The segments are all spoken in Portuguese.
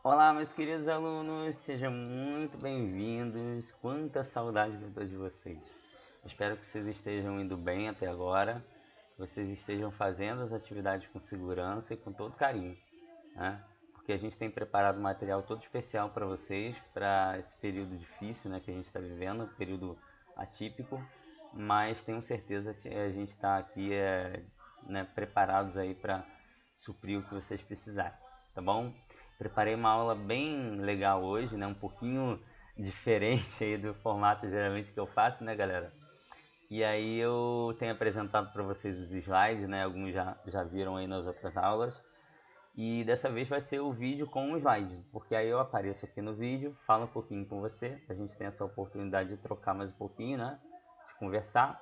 Olá, meus queridos alunos, sejam muito bem-vindos. Quanta saudade de todos vocês. Espero que vocês estejam indo bem até agora, que vocês estejam fazendo as atividades com segurança e com todo carinho, né? Porque a gente tem preparado um material todo especial para vocês, para esse período difícil, né, que a gente está vivendo, um período atípico, mas tenho certeza que a gente está aqui né, preparados aí para suprir o que vocês precisarem, tá bom? Preparei uma aula bem legal hoje, né? Um pouquinho diferente aí do formato geralmente que eu faço, né, galera? E aí eu tenho apresentado para vocês os slides, né? Alguns já viram aí nas outras aulas. E dessa vez vai ser o vídeo com o slide, porque aí eu apareço aqui no vídeo, falo um pouquinho com você, a gente tem essa oportunidade de trocar mais um pouquinho, né? De conversar.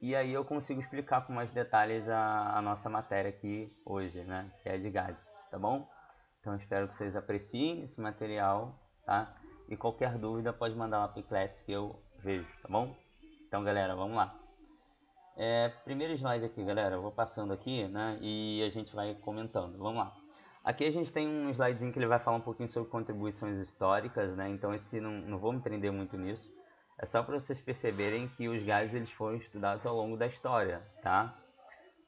E aí eu consigo explicar com mais detalhes a nossa matéria aqui hoje, né? Que é de gases, tá bom? Então espero que vocês apreciem esse material, tá? E qualquer dúvida pode mandar lá para o Class que eu vejo, tá bom? Então galera, vamos lá. Primeiro slide aqui, galera, eu vou passando aqui, né? E a gente vai comentando, vamos lá. Aqui a gente tem um slidezinho que ele vai falar um pouquinho sobre contribuições históricas, né? Então esse não vou me prender muito nisso. É só para vocês perceberem que os gases eles foram estudados ao longo da história, tá?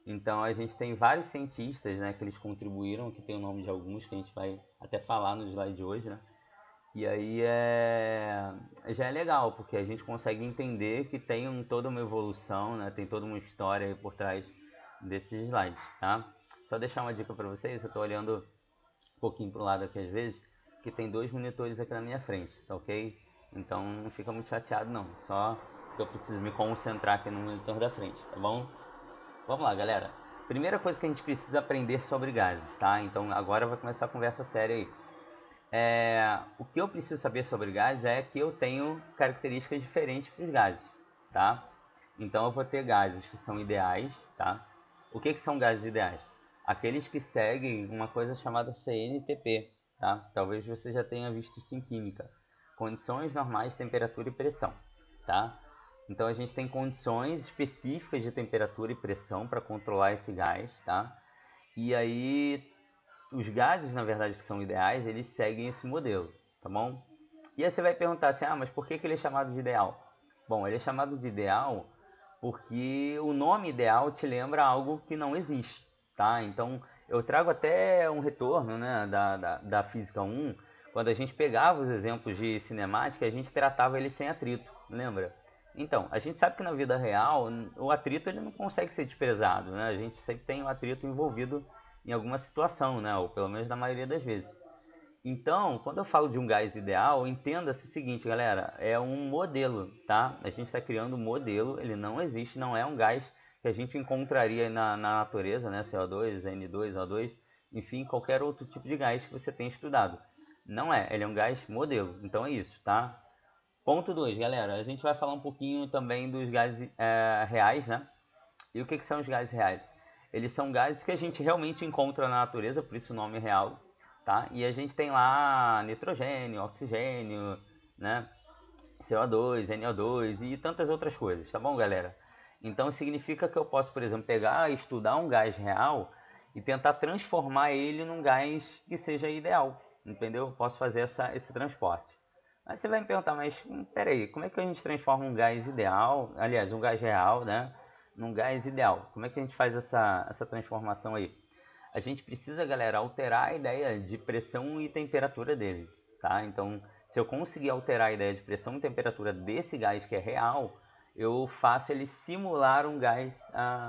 Então a gente tem vários cientistas, né, que eles contribuíram, que tem o nome de alguns que a gente vai até falar no slide de hoje, né? E aí já é legal, porque a gente consegue entender que tem toda uma evolução, né? Tem toda uma história aí por trás desses slides, tá? Só deixar uma dica para vocês, eu estou olhando um pouquinho para o lado aqui às vezes, que tem dois monitores aqui na minha frente, tá ok? Então não fica muito chateado não, só que eu preciso me concentrar aqui no monitor da frente, tá bom? Vamos lá, galera. Primeira coisa que a gente precisa aprender sobre gases, tá? Então agora vai começar a conversa séria aí. O que eu preciso saber sobre gases é que eu tenho características diferentes para os gases, tá? Então eu vou ter gases que são ideais, tá? O que são gases ideais? Aqueles que seguem uma coisa chamada CNTP, tá? Talvez você já tenha visto isso em química. Condições normais de temperatura e pressão, tá? Então a gente tem condições específicas de temperatura e pressão para controlar esse gás, tá? E aí os gases, na verdade, que são ideais, eles seguem esse modelo, tá bom? E aí você vai perguntar assim, mas por que ele é chamado de ideal? Bom, ele é chamado de ideal porque o nome ideal te lembra algo que não existe, tá? Então eu trago até um retorno, né, da Física 1, quando a gente pegava os exemplos de cinemática, a gente tratava ele sem atrito, lembra? Então, a gente sabe que na vida real o atrito ele não consegue ser desprezado, né? A gente sempre tem o atrito envolvido em alguma situação, né? Ou pelo menos na maioria das vezes. Então, quando eu falo de um gás ideal, entenda-se o seguinte, galera, é um modelo, tá? A gente está criando um modelo, ele não existe, não é um gás que a gente encontraria na natureza, né? CO2, N2, O2, enfim, qualquer outro tipo de gás que você tenha estudado. Não é, ele é um gás modelo, então é isso, tá? Ponto 2, galera, a gente vai falar um pouquinho também dos gases reais, né? E o que são os gases reais? Eles são gases que a gente realmente encontra na natureza, por isso o nome é real, tá? E a gente tem lá nitrogênio, oxigênio, né? CO2, NO2 e tantas outras coisas, tá bom, galera? Então significa que eu posso, por exemplo, pegar e estudar um gás real e tentar transformar ele num gás que seja ideal, entendeu? Eu posso fazer esse transporte. Aí você vai me perguntar, mas peraí, como é que a gente transforma um gás ideal, aliás, um gás real, né, num gás ideal? Como é que a gente faz essa transformação aí? A gente precisa, galera, alterar a ideia de pressão e temperatura dele, tá? Então, se eu conseguir alterar a ideia de pressão e temperatura desse gás que é real, eu faço ele simular um gás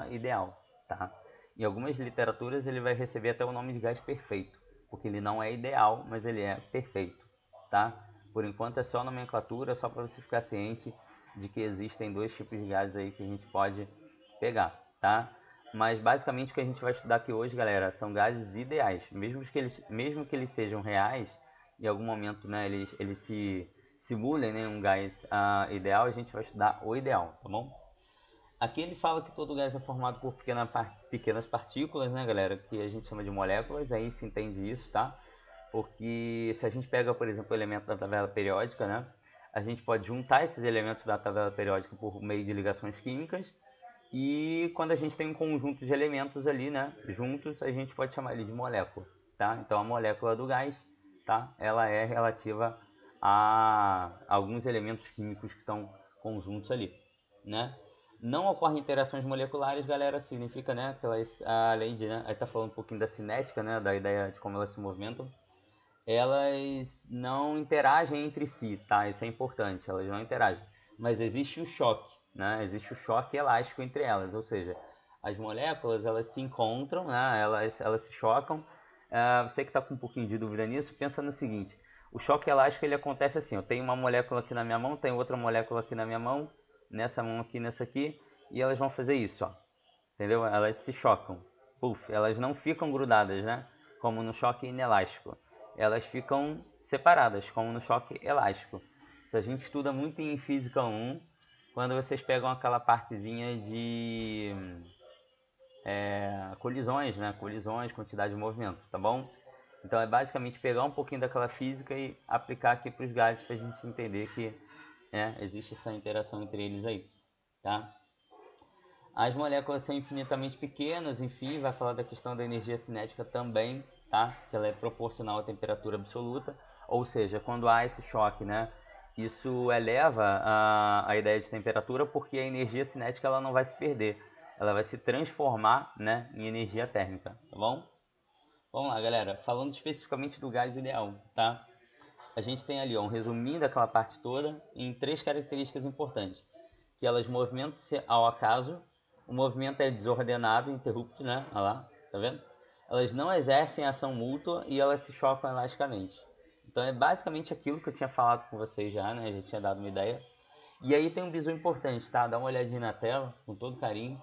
ideal, tá? Em algumas literaturas ele vai receber até o nome de gás perfeito, porque ele não é ideal, mas ele é perfeito, tá? Por enquanto é só nomenclatura, só para você ficar ciente de que existem dois tipos de gases aí que a gente pode pegar, tá? Mas basicamente o que a gente vai estudar aqui hoje, galera, são gases ideais. Mesmo que eles sejam reais, em algum momento, né, eles se simulem, né, um gás ideal, a gente vai estudar o ideal, tá bom? Aqui ele fala que todo gás é formado por pequenas partículas, né, galera, que a gente chama de moléculas, aí se entende isso, tá? Porque se a gente pega, por exemplo, o elemento da tabela periódica, né, a gente pode juntar esses elementos da tabela periódica por meio de ligações químicas e quando a gente tem um conjunto de elementos ali, né, juntos, a gente pode chamar ele de molécula, tá? Então a molécula do gás tá? Ela é relativa a alguns elementos químicos que estão conjuntos ali, né? Não ocorrem interações moleculares, galera, significa, né, que elas, além de, né, aí tá falando um pouquinho da cinética, né, da ideia de como elas se movimentam, elas não interagem entre si, tá? Isso é importante, elas não interagem. Mas existe o choque, né? Existe o choque elástico entre elas, ou seja, as moléculas elas se encontram, né? Elas se chocam. Você que está com um pouquinho de dúvida nisso, pensa no seguinte: o choque elástico ele acontece assim: eu tenho uma molécula aqui na minha mão, tenho outra molécula aqui na minha mão, nessa mão aqui, nessa aqui, e elas vão fazer isso, ó. Entendeu? Elas se chocam. Puf, elas não ficam grudadas, né? Como no choque inelástico. Elas ficam separadas, como no choque elástico. Isso a gente estuda muito em Física 1, quando vocês pegam aquela partezinha de colisões, né? Colisões, quantidade de movimento, tá bom? Então é basicamente pegar um pouquinho daquela física e aplicar aqui para os gases para a gente entender que existe essa interação entre eles aí, tá? As moléculas são infinitamente pequenas, enfim, vai falar da questão da energia cinética também, tá? Que ela é proporcional à temperatura absoluta, ou seja, quando há esse choque, né? Isso eleva a ideia de temperatura porque a energia cinética ela não vai se perder, ela vai se transformar, né, em energia térmica, tá bom? Vamos lá, galera, falando especificamente do gás ideal, tá? A gente tem ali, ó, um resuminho daquela parte toda em 3 características importantes, que elas movimentam-se ao acaso, o movimento é desordenado, interrupto, né? Olha lá, tá vendo? Elas não exercem ação mútua e elas se chocam elasticamente. Então é basicamente aquilo que eu tinha falado com vocês já, né? Já tinha dado uma ideia. E aí tem um bisu importante, tá? Dá uma olhadinha na tela, com todo carinho.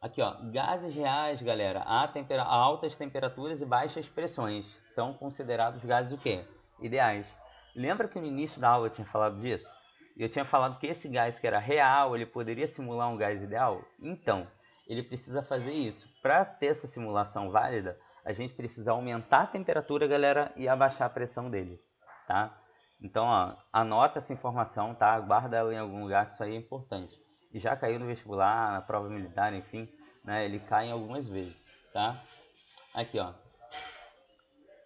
Aqui, ó, gases reais, galera, a altas temperaturas e baixas pressões são considerados gases o quê? Ideais. Lembra que no início da aula eu tinha falado disso? Eu tinha falado que esse gás que era real, ele poderia simular um gás ideal? Então, ele precisa fazer isso. Para ter essa simulação válida, a gente precisa aumentar a temperatura, galera, e abaixar a pressão dele, tá? Então, ó, anota essa informação, tá? Guarda ela em algum lugar, que isso aí é importante. E já caiu no vestibular, na prova militar, enfim, né? Ele cai em algumas vezes, tá? Aqui, ó.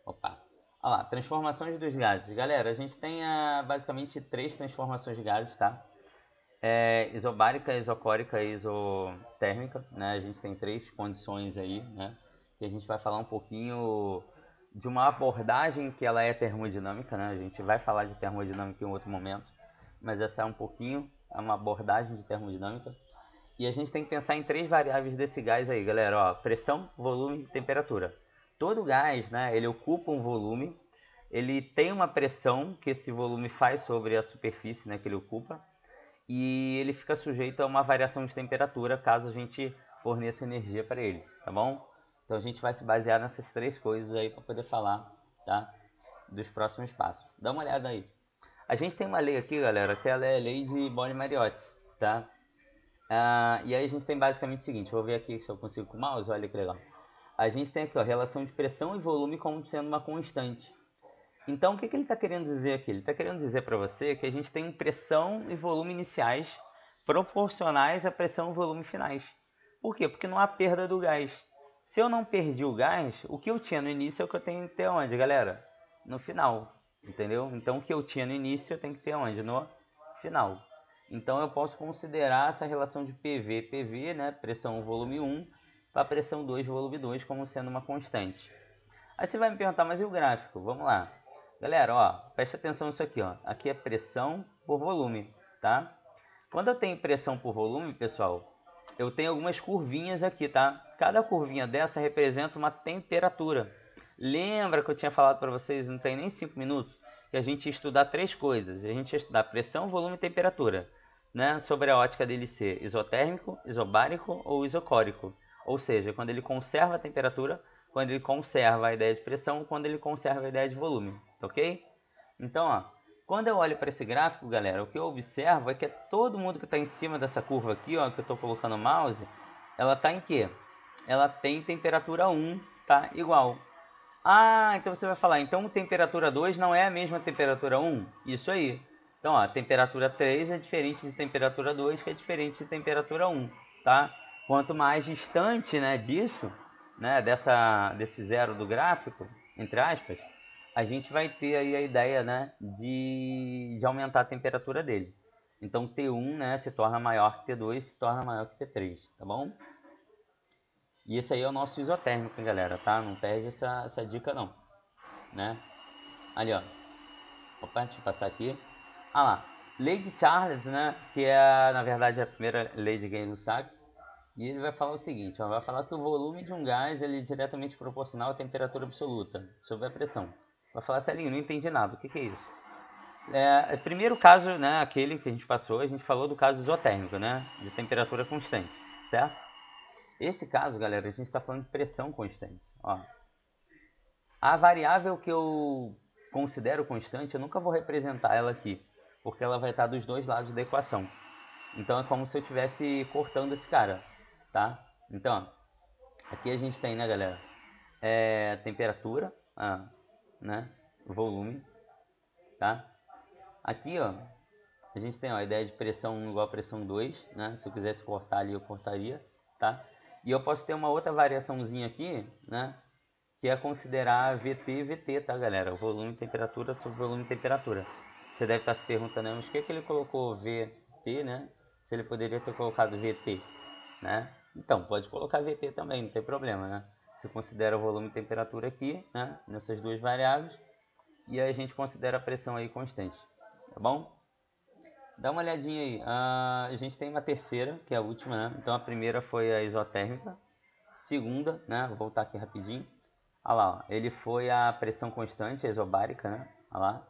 Opa. Olha lá, transformações dos gases. Galera, a gente tem basicamente 3 transformações de gases, tá? Isobárica, isocórica e isotérmica, né? A gente tem 3 condições aí, né? Que a gente vai falar um pouquinho de uma abordagem que ela é termodinâmica, né? A gente vai falar de termodinâmica em outro momento, mas essa é um pouquinho, é uma abordagem de termodinâmica. E a gente tem que pensar em 3 variáveis desse gás aí, galera, ó, pressão, volume e temperatura. Todo gás, né, ele ocupa um volume, ele tem uma pressão que esse volume faz sobre a superfície, né, que ele ocupa, e ele fica sujeito a uma variação de temperatura caso a gente forneça energia para ele, tá bom? Então a gente vai se basear nessas 3 coisas aí para poder falar, tá, dos próximos passos. Dá uma olhada aí. A gente tem uma lei aqui, galera, que ela é a lei de Bohr-Mariotti, tá? E aí a gente tem basicamente o seguinte, vou ver aqui se eu consigo com o mouse, olha que legal. A gente tem aqui, ó, relação de pressão e volume como sendo uma constante. Então o que ele está querendo dizer aqui? Ele está querendo dizer para você que a gente tem pressão e volume iniciais proporcionais à pressão e volume finais. Por quê? Porque não há perda do gás. Se eu não perdi o gás, o que eu tinha no início é o que eu tenho que ter onde, galera? No final, entendeu? Então o que eu tinha no início eu tenho que ter onde? No final. Então eu posso considerar essa relação de PV, né, pressão volume 1, para pressão 2, volume 2, como sendo uma constante. Aí você vai me perguntar, mas e o gráfico? Vamos lá. Galera, ó, preste atenção nisso aqui, ó. Aqui é pressão por volume, tá? Quando eu tenho pressão por volume, pessoal, eu tenho algumas curvinhas aqui, tá? Cada curvinha dessa representa uma temperatura. Lembra que eu tinha falado para vocês, não tem nem 5 minutos, que a gente ia estudar 3 coisas. A gente ia estudar pressão, volume e temperatura, né? Sobre a ótica dele ser isotérmico, isobárico ou isocórico. Ou seja, quando ele conserva a temperatura, quando ele conserva a ideia de pressão, quando ele conserva a ideia de volume, ok? Então, ó, quando eu olho para esse gráfico, galera, o que eu observo é que todo mundo que está em cima dessa curva aqui, ó, que eu estou colocando o mouse, ela está em quê? Ela tem temperatura 1, tá? Igual. Então você vai falar, então temperatura 2 não é a mesma temperatura 1? Isso aí. Então, ó, temperatura 3 é diferente de temperatura 2, que é diferente de temperatura 1, tá? Quanto mais distante, né, disso, né, desse zero do gráfico, entre aspas, a gente vai ter aí a ideia, né, de aumentar a temperatura dele. Então T1, né, se torna maior que T2, se torna maior que T3, tá bom? E esse aí é o nosso isotérmico, galera, tá? Não perde essa dica não, né? Ali, ó. Opa, deixa eu passar aqui. Ah lá. Lei de Charles, né, que é, na verdade, a primeira lei de Gay-Lussac. E ele vai falar o seguinte, ó, vai falar que o volume de um gás ele é diretamente proporcional à temperatura absoluta, sob a pressão. Vai falar, Celinho, não entendi nada, o que é isso? Primeiro caso, né, aquele que a gente passou, a gente falou do caso isotérmico, né, de temperatura constante, certo? Esse caso, galera, a gente está falando de pressão constante. Ó. A variável que eu considero constante, eu nunca vou representar ela aqui, porque ela vai estar dos dois lados da equação. Então é como se eu estivesse cortando esse cara, tá? Então, ó, aqui a gente tem, né, galera, temperatura, né, volume, tá? Aqui, ó, a gente tem ó, a ideia de pressão 1 igual a pressão 2, né? Se eu quisesse cortar ali, eu cortaria, tá? E eu posso ter uma outra variaçãozinha aqui, né? Que é considerar VT e VT, tá, galera? O volume e temperatura sobre volume e temperatura. Você deve estar se perguntando, né? Mas por que ele colocou VT, né? Se ele poderia ter colocado VT, né? Então, pode colocar VT também, não tem problema, né? Você considera o volume e temperatura aqui, né? Nessas duas variáveis. E aí a gente considera a pressão aí constante, tá bom? Dá uma olhadinha aí. A gente tem uma terceira, que é a última, né? Então a primeira foi a isotérmica. Segunda, né? Vou voltar aqui rapidinho. Olha lá, ó. Ele foi a pressão constante, a isobárica, né? Olha lá.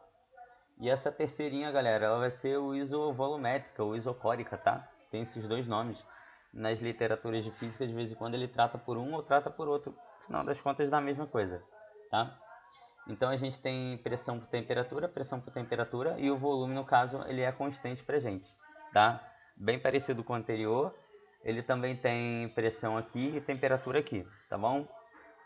E essa terceirinha, galera, ela vai ser o isovolumétrica ou isocórica, tá? Tem esses dois nomes. Nas literaturas de física, de vez em quando ele trata por um ou trata por outro. No final das contas, da mesma coisa, tá? Então a gente tem pressão por temperatura e o volume, no caso, ele é constante pra gente, tá? Bem parecido com o anterior, ele também tem pressão aqui e temperatura aqui, tá bom?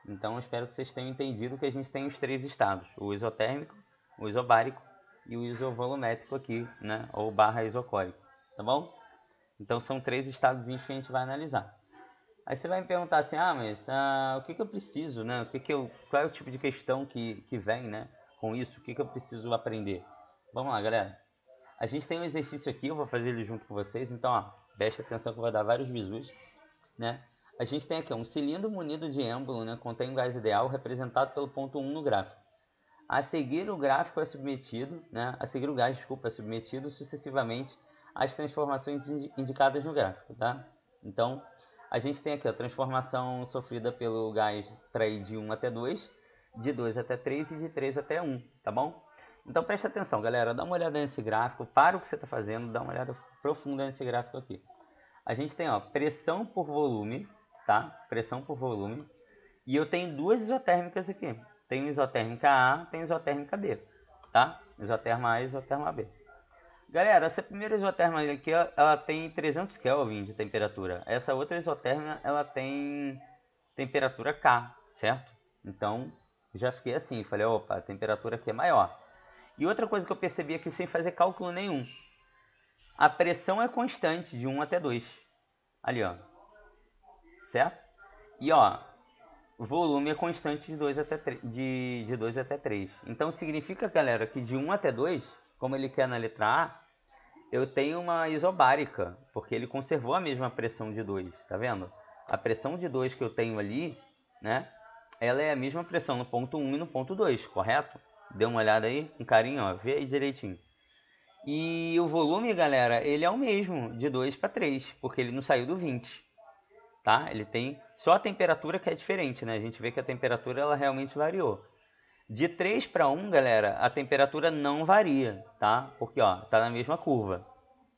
Então eu espero que vocês tenham entendido que a gente tem os três estados, o isotérmico, o isobárico e o isovolumétrico aqui, né? Ou barra isocórico, tá bom? Então são três estados que a gente vai analisar. Aí você vai me perguntar assim, mas o que eu preciso, né? Qual é o tipo de questão que vem, né? Com isso, o que eu preciso aprender? Vamos lá, galera. A gente tem um exercício aqui, eu vou fazer ele junto com vocês, então, ó, preste atenção que eu vou dar vários bisus, né? A gente tem aqui um cilindro munido de êmbolo, né? Contém um gás ideal representado pelo ponto 1 no gráfico. A seguir o gráfico é submetido, né? A seguir o gás, desculpa, é submetido sucessivamente às transformações indicadas no gráfico, tá? Então, a gente tem aqui a transformação sofrida pelo gás para ir de 1 até 2, de 2 até 3 e de 3 até 1, tá bom? Então preste atenção, galera, dá uma olhada nesse gráfico, para o que você está fazendo, dá uma olhada profunda nesse gráfico aqui. A gente tem ó, pressão por volume, tá? Pressão por volume. E eu tenho duas isotérmicas aqui. Tem isotérmica A, tem isotérmica B, tá? Isoterma A e isoterma B. Galera, essa primeira isoterma aqui, ela tem 300 Kelvin de temperatura. Essa outra isoterma, ela tem temperatura K, certo? Então, já fiquei assim, falei, opa, a temperatura aqui é maior. E outra coisa que eu percebi aqui sem fazer cálculo nenhum. A pressão é constante de 1 até 2. Ali, ó. Certo? E, ó, o volume é constante de 2 até 3, de 2 até 3. Então, significa, galera, que de 1 até 2, como ele quer na letra A, eu tenho uma isobárica, porque ele conservou a mesma pressão de 2, tá vendo? A pressão de 2 que eu tenho ali, né? Ela é a mesma pressão no ponto 1 e no ponto 2, correto? Dê uma olhada aí, um carinho, ó, vê aí direitinho. E o volume, galera, ele é o mesmo, de 2 para 3, porque ele não saiu do 20, tá? Ele tem só a temperatura que é diferente, né? A gente vê que a temperatura ela realmente variou. De 3 para 1, galera, a temperatura não varia, tá? Porque, ó, tá na mesma curva.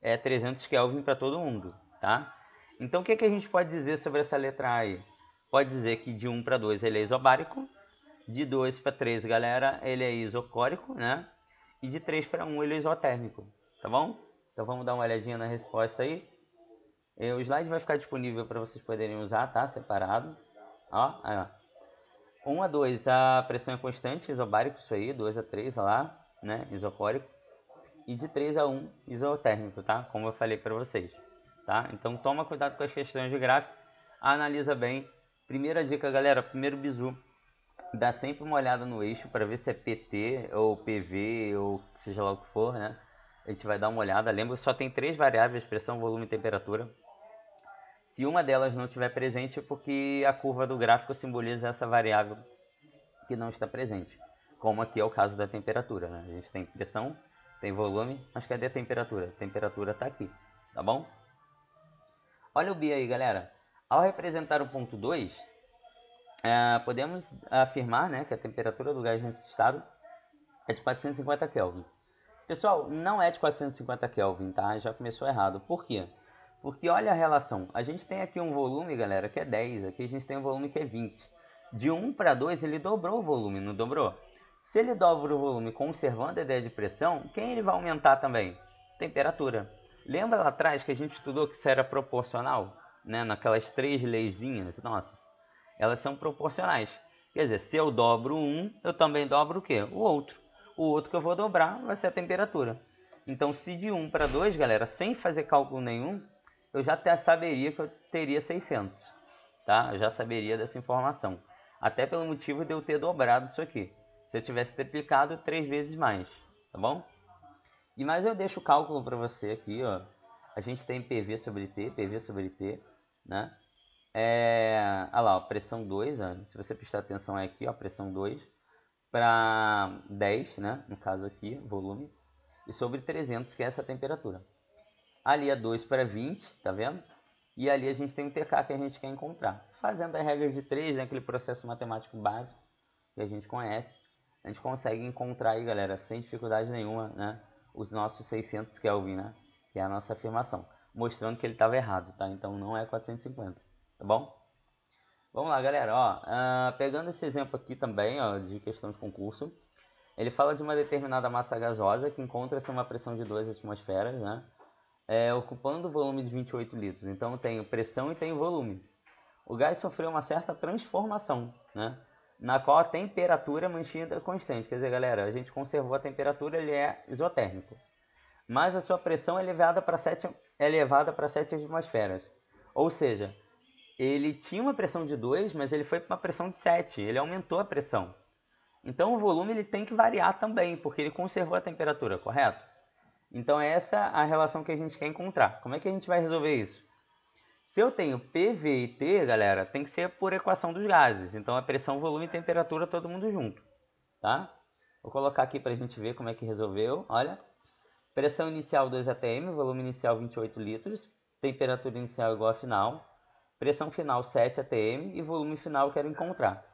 É 300 Kelvin para todo mundo, tá? Então, o que a gente pode dizer sobre essa letra A aí? Pode dizer que de 1 para 2 ele é isobárico, de 2 para 3, galera, ele é isocórico, né? E de 3 para 1 ele é isotérmico, tá bom? Então, vamos dar uma olhadinha na resposta aí. O slide vai ficar disponível para vocês poderem usar, tá? Separado. Ó, aí, ó. 1 a 2, a pressão é constante, isobárico, isso aí, 2 a 3, lá, né, isocórico. E de 3 a 1, isotérmico, tá? Como eu falei para vocês, tá? Então toma cuidado com as questões de gráfico, analisa bem. Primeira dica, galera, primeiro bizu, Dá sempre uma olhada no eixo para ver se é PT ou PV ou seja lá o que for, né? A gente vai dar uma olhada. Lembra que só tem 3 variáveis, pressão, volume e temperatura. Se uma delas não estiver presente é porque a curva do gráfico simboliza essa variável que não está presente. Como aqui é o caso da temperatura, né? A gente tem pressão, tem volume, mas cadê a temperatura? A temperatura está aqui, tá bom? Olha o B aí, galera. Ao representar o ponto 2, podemos afirmar, né, que a temperatura do gás nesse estado é de 450 Kelvin. Pessoal, não é de 450 Kelvin, tá? Já começou errado. Por quê? Porque olha a relação. A gente tem aqui um volume, galera, que é 10. Aqui a gente tem um volume que é 20. De 1 para 2, ele dobrou o volume, não dobrou? Se ele dobra o volume conservando a ideia de pressão, quem ele vai aumentar também? Temperatura. Lembra lá atrás que a gente estudou que isso era proporcional? Né? Naquelas 3 leizinhas nossas. Elas são proporcionais. Quer dizer, se eu dobro um, eu também dobro o quê? O outro. O outro que eu vou dobrar vai ser a temperatura. Então, se de 1 para 2, galera, sem fazer cálculo nenhum, eu já até saberia que eu teria 600. Tá? Eu já saberia dessa informação. Até pelo motivo de eu ter dobrado isso aqui. Se eu tivesse triplicado, 3 vezes mais. Tá bom? E mais eu deixo o cálculo para você aqui, ó. A gente tem PV sobre T, né? Olha lá, ó, pressão 2, ó. Se você prestar atenção é aqui, ó, pressão 2 para 10, né? No caso aqui, volume. E sobre 300, que é essa temperatura. Ali é 2 para 20, tá vendo? E ali a gente tem o TK que a gente quer encontrar. Fazendo a regra de 3, né, aquele processo matemático básico que a gente conhece, a gente consegue encontrar aí, galera, sem dificuldade nenhuma, né, os nossos 600 Kelvin, né, que é a nossa afirmação, mostrando que ele estava errado, tá? Então não é 450, tá bom? Vamos lá, galera, ó, pegando esse exemplo aqui também, ó, de questão de concurso, ele fala de uma determinada massa gasosa que encontra-se a uma pressão de 2 atmosferas, né, ocupando o volume de 28 litros. Então, eu tenho pressão e tenho volume. O gás sofreu uma certa transformação, né, na qual a temperatura é mantida constante. Quer dizer, galera, a gente conservou a temperatura, ele é isotérmico. Mas a sua pressão é elevada para 7 atmosferas. Ou seja, ele tinha uma pressão de 2, mas ele foi para uma pressão de 7. Ele aumentou a pressão. Então, o volume ele tem que variar também, porque ele conservou a temperatura, correto? Então, essa é a relação que a gente quer encontrar. Como é que a gente vai resolver isso? Se eu tenho PV e T, galera, tem que ser por equação dos gases. Então, é pressão, volume e temperatura, todo mundo junto. Tá? Vou colocar aqui para a gente ver como é que resolveu. Olha, pressão inicial 2 atm, volume inicial 28 litros, temperatura inicial igual a final, pressão final 7 atm e volume final eu quero encontrar.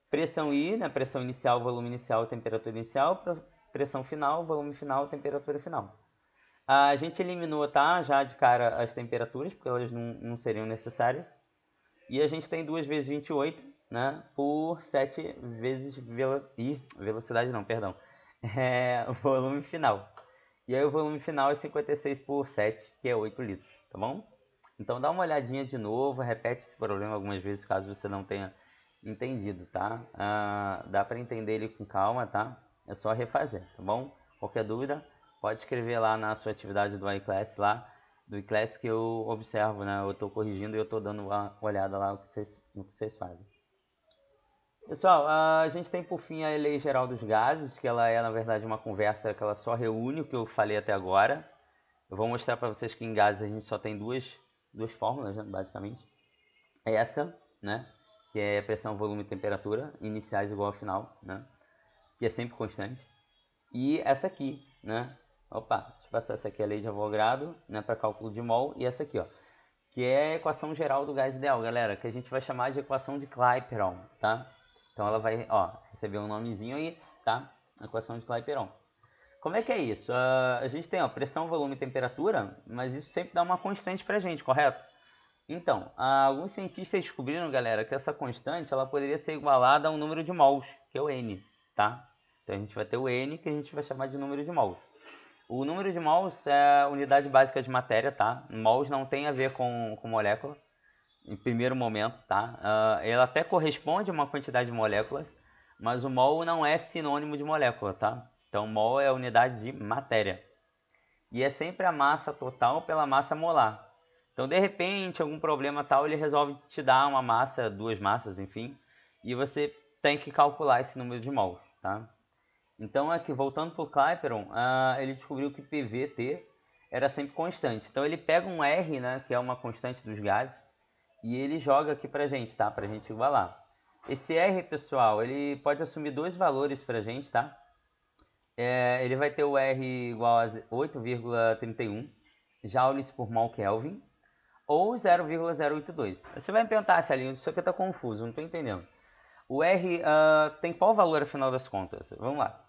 Pressão I, né? Pressão inicial, volume inicial, temperatura inicial, pressão final, volume final, temperatura final. A gente eliminou, tá, já de cara as temperaturas, porque elas não seriam necessárias. E a gente tem 2 vezes 28, né, por 7 vezes velocidade não, perdão. O volume final. E aí o volume final é 56 por 7, que é 8 litros, tá bom? Então dá uma olhadinha de novo, repete esse problema algumas vezes, caso você não tenha entendido, tá? Dá para entender ele com calma, tá? É só refazer, tá bom? Qualquer dúvida, pode escrever lá na sua atividade do iClass lá, do iClass que eu observo, né? Eu estou corrigindo e eu estou dando uma olhada lá no que vocês fazem. Pessoal, a gente tem por fim a Lei Geral dos Gases, que ela é na verdade uma conversa que ela só reúne o que eu falei até agora. Eu vou mostrar para vocês que em gases a gente só tem duas fórmulas, né, basicamente. Essa, né, que é pressão, volume e temperatura, iniciais igual ao final, né, que é sempre constante. E essa aqui, né, deixa eu passar essa aqui, a lei de Avogadro, né, para cálculo de mol, e essa aqui, ó, que é a equação geral do gás ideal, galera, que a gente vai chamar de equação de Clapeyron, tá? Então ela vai, receber um nomezinho aí, tá? Equação de Clapeyron. Como é que é isso? A gente tem, pressão, volume e temperatura, mas isso sempre dá uma constante pra gente, correto? Então, alguns cientistas descobriram, galera, que essa constante ela poderia ser igualada a um número de mols, que é o N, tá? Então a gente vai ter o N, que a gente vai chamar de número de mols. O número de mols é a unidade básica de matéria, tá? Mols não tem a ver com molécula, em primeiro momento, tá? Ela até corresponde a uma quantidade de moléculas, mas o mol não é sinônimo de molécula, tá? Então, mol é a unidade de matéria. E é sempre a massa total pela massa molar. Então, de repente, algum problema tal, ele resolve te dar uma massa, duas massas, enfim, e você tem que calcular esse número de mols, tá? Então aqui, voltando para o Clapeyron, ele descobriu que PVT era sempre constante. Então ele pega um R, né, que é uma constante dos gases, e ele joga aqui pra gente, tá? Pra gente igualar. Esse R, pessoal, ele pode assumir dois valores pra gente, tá? Ele vai ter o R igual a 8,31 joules por mol Kelvin, ou 0,082. Você vai me perguntar, Celinho, isso aqui tá confuso, não tô entendendo. O R tem qual valor afinal das contas? Vamos lá.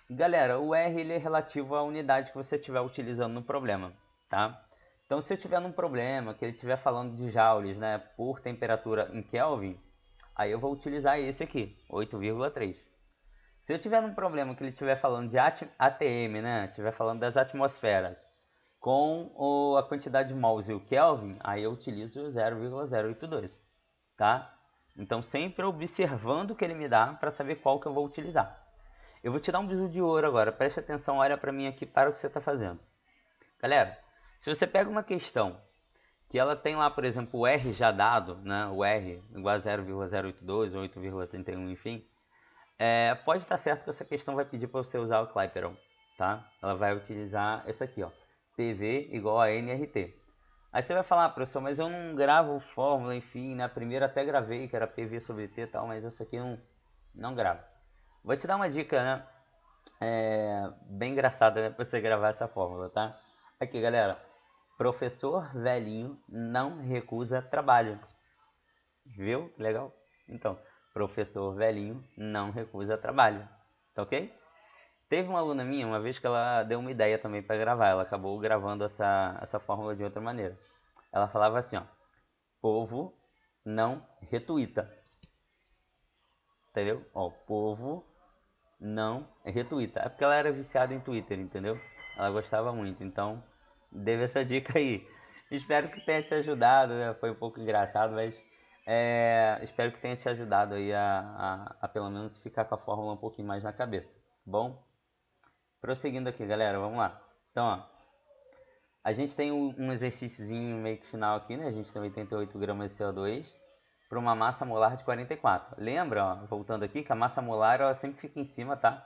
Galera, o R ele é relativo à unidade que você estiver utilizando no problema, tá? Então, se eu tiver num problema que ele estiver falando de joules, né, por temperatura em Kelvin, aí eu vou utilizar esse aqui, 8,3. Se eu tiver num problema que ele estiver falando de ATM, né, estiver falando das atmosferas, com a quantidade de mols e o Kelvin, aí eu utilizo 0,082, tá? Então, sempre observando o que ele me dá para saber qual que eu vou utilizar. Eu vou te dar um bisu de ouro agora, preste atenção, olha para mim aqui, para o que você está fazendo. Galera, se você pega uma questão que ela tem lá, por exemplo, o R já dado, né, o R igual a 0,082, 8,31, enfim, pode estar certo que essa questão vai pedir para você usar o Clapeyron, tá? Ela vai utilizar essa aqui, ó, PV igual a nRT. Aí você vai falar, professor, mas eu não gravo fórmula, enfim, na primeira até gravei, que era PV sobre T e tal, mas essa aqui eu não gravo. Vou te dar uma dica, né? Bem engraçada, né? Pra você gravar essa fórmula, tá? Aqui, galera. Professor velhinho não recusa trabalho. Viu? Legal? Então, professor velhinho não recusa trabalho. Tá ok? Teve uma aluna minha, uma vez que ela deu uma ideia também para gravar. Ela acabou gravando essa fórmula de outra maneira. Ela falava assim, ó. Povo não retuita. Entendeu? Ó, povo não retuita. É porque ela era viciada em Twitter, entendeu? Ela gostava muito, então deve essa dica aí. Espero que tenha te ajudado, né? Foi um pouco engraçado, mas espero que tenha te ajudado aí a pelo menos ficar com a fórmula um pouquinho mais na cabeça, tá bom? Prosseguindo aqui, galera, vamos lá. Então, ó, a gente tem um exercíciozinho meio que final aqui, né? A gente tem 88 gramas de CO2 para uma massa molar de 44. Lembra, ó, voltando aqui, que a massa molar ela sempre fica em cima, tá?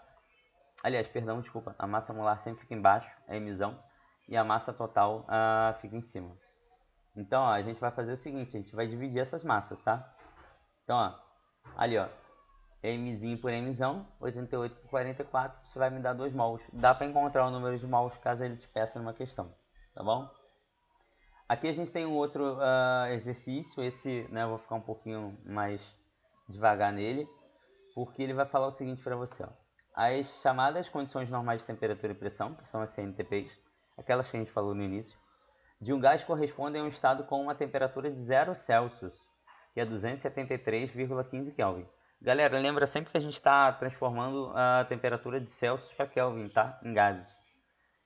Aliás, perdão, desculpa. A massa molar sempre fica embaixo, a emissão, e a massa total fica em cima. Então, ó, a gente vai fazer o seguinte, a gente vai dividir essas massas, tá? Então, ó, ali, ó, Mzinho por Mzão, 88 por 44, isso vai me dar 2 mols. Dá para encontrar o número de mols caso ele te peça numa questão, tá bom? Aqui a gente tem um outro exercício, esse, né, eu vou ficar um pouquinho mais devagar nele, porque ele vai falar o seguinte para você, ó. As chamadas condições normais de temperatura e pressão, que são as CNTPs, aquelas que a gente falou no início, de um gás correspondem a um estado com uma temperatura de 0 Celsius, que é 273,15 Kelvin. Galera, lembra sempre que a gente está transformando a temperatura de Celsius para Kelvin, tá? Em gases.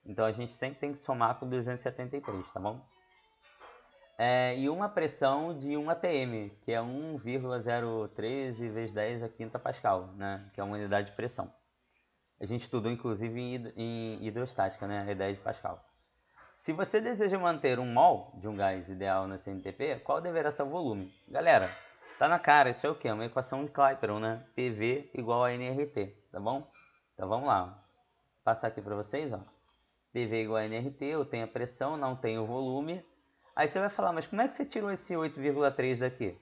Então a gente sempre tem que somar com 273, tá bom? E uma pressão de 1 atm, que é 1,013 vezes 10 a quinta Pascal, né? Que é uma unidade de pressão. A gente estudou inclusive em hidrostática, né? A ideia de Pascal. Se você deseja manter um mol de um gás ideal na CNTP, qual deverá ser o volume? Galera, tá na cara, isso é o quê? Uma equação de Clapeyron, né? PV igual a nRT, tá bom? Então vamos lá. Vou passar aqui para vocês, ó. PV igual a nRT, eu tenho a pressão, não tenho o volume. Aí você vai falar, mas como é que você tirou esse 8,3 daqui?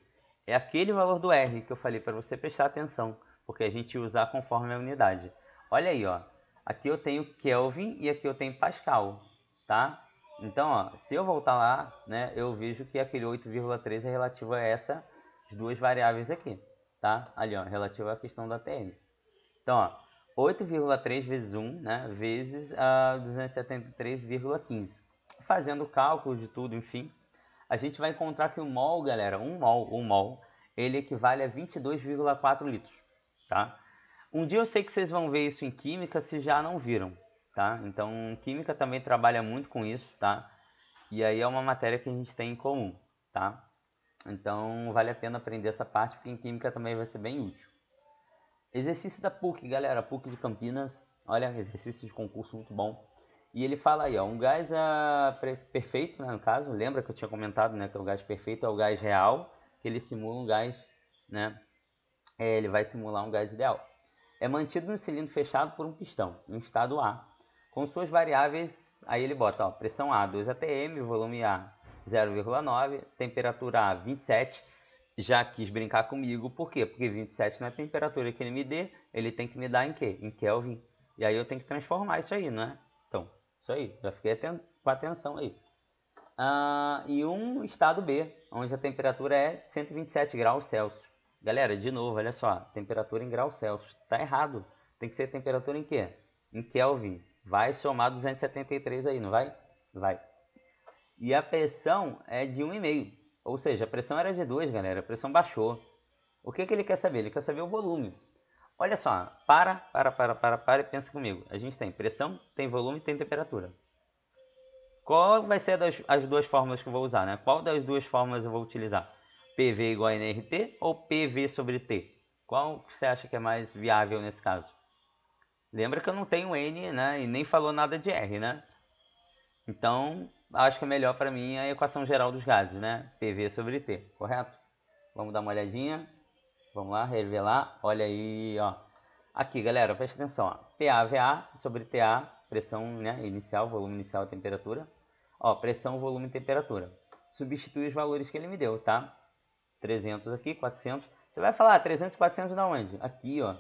É aquele valor do R que eu falei para você prestar atenção, porque a gente usa conforme a unidade. Olha aí, ó. Aqui eu tenho Kelvin e aqui eu tenho Pascal, tá? Então, ó, se eu voltar lá, né, eu vejo que aquele 8,3 é relativo a essas duas variáveis aqui, tá? Ali, ó, relativo à questão da TM. Então, ó, 8,3 vezes 1, né, vezes 273,15. Fazendo o cálculo de tudo, enfim, a gente vai encontrar que o mol, galera, um mol, ele equivale a 22,4 litros, tá? Um dia eu sei que vocês vão ver isso em química se já não viram, tá? Então, química também trabalha muito com isso, tá? E aí é uma matéria que a gente tem em comum, tá? Então, vale a pena aprender essa parte, porque em química também vai ser bem útil. Exercício da PUC, galera, PUC de Campinas. Olha, exercício de concurso muito bom. E ele fala aí, ó, um gás perfeito, né, no caso, lembra que eu tinha comentado, né, que o gás perfeito é o gás real, que ele simula um gás, né, ele vai simular um gás ideal. É mantido no cilindro fechado por um pistão, em estado A, com suas variáveis, aí ele bota, ó, pressão A 2 atm, volume A 0,9, temperatura A 27, já quis brincar comigo, por quê? Porque 27 não é a temperatura que ele me dê, ele tem que me dar em quê? Em Kelvin. E aí eu tenho que transformar isso aí, não é? Então, isso aí, já fiquei com atenção aí. E um estado B, onde a temperatura é 127 graus Celsius. Galera, de novo, olha só, temperatura em graus Celsius. Tá errado. Tem que ser temperatura em quê? Em Kelvin. Vai somar 273 aí, não vai? Vai. E a pressão é de 1,5. Ou seja, a pressão era de 2, galera. A pressão baixou. O que ele quer saber? Ele quer saber o volume. Olha só, para e pensa comigo. A gente tem pressão, tem volume e tem temperatura. Qual vai ser as duas fórmulas que eu vou usar, né? Qual das duas fórmulas eu vou utilizar? PV igual a nRT ou PV sobre T? Qual você acha que é mais viável nesse caso? Lembra que eu não tenho N, né? E nem falou nada de R, né? Então, acho que é melhor para mim a equação geral dos gases, né? PV sobre T, correto? Vamos dar uma olhadinha. Vamos lá, revelar. Olha aí, ó. Aqui, galera, presta atenção, ó. PAVA sobre TA, pressão, né, inicial, volume inicial, temperatura. Ó, pressão, volume e temperatura. Substitui os valores que ele me deu, tá? 300 aqui, 400. Você vai falar, 300 e 400 da onde? Aqui, ó.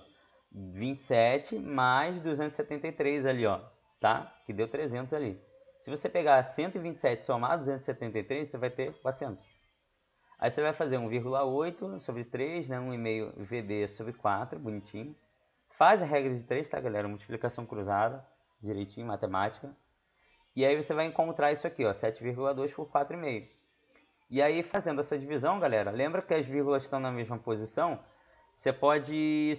27 mais 273 ali, ó. Tá? Que deu 300 ali. Se você pegar 127 somar 273, você vai ter 400. Aí você vai fazer 1,8 sobre 3, né? 1,5 VB sobre 4, bonitinho. Faz a regra de 3, tá, galera? Multiplicação cruzada, direitinho, matemática. E aí você vai encontrar isso aqui, ó, 7,2 por 4,5. E aí, fazendo essa divisão, galera, lembra que as vírgulas estão na mesma posição? Você pode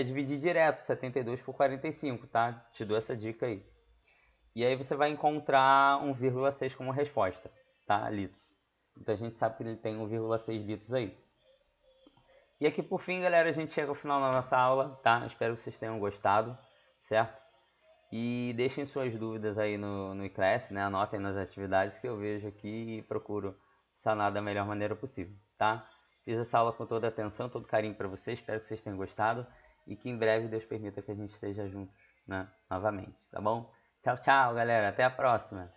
dividir direto, 72 por 45, tá? Te dou essa dica aí. E aí você vai encontrar 1,6 como resposta, tá? Litros. Então a gente sabe que ele tem 1,6 litros aí. E aqui por fim, galera, a gente chega ao final da nossa aula, tá? Espero que vocês tenham gostado, certo? E deixem suas dúvidas aí no iClass, né? Anotem nas atividades que eu vejo aqui e procuro sanar da melhor maneira possível, tá? Fiz essa aula com toda a atenção, todo carinho para vocês, espero que vocês tenham gostado e que em breve Deus permita que a gente esteja juntos, né? Novamente, tá bom? Tchau, tchau, galera, até a próxima!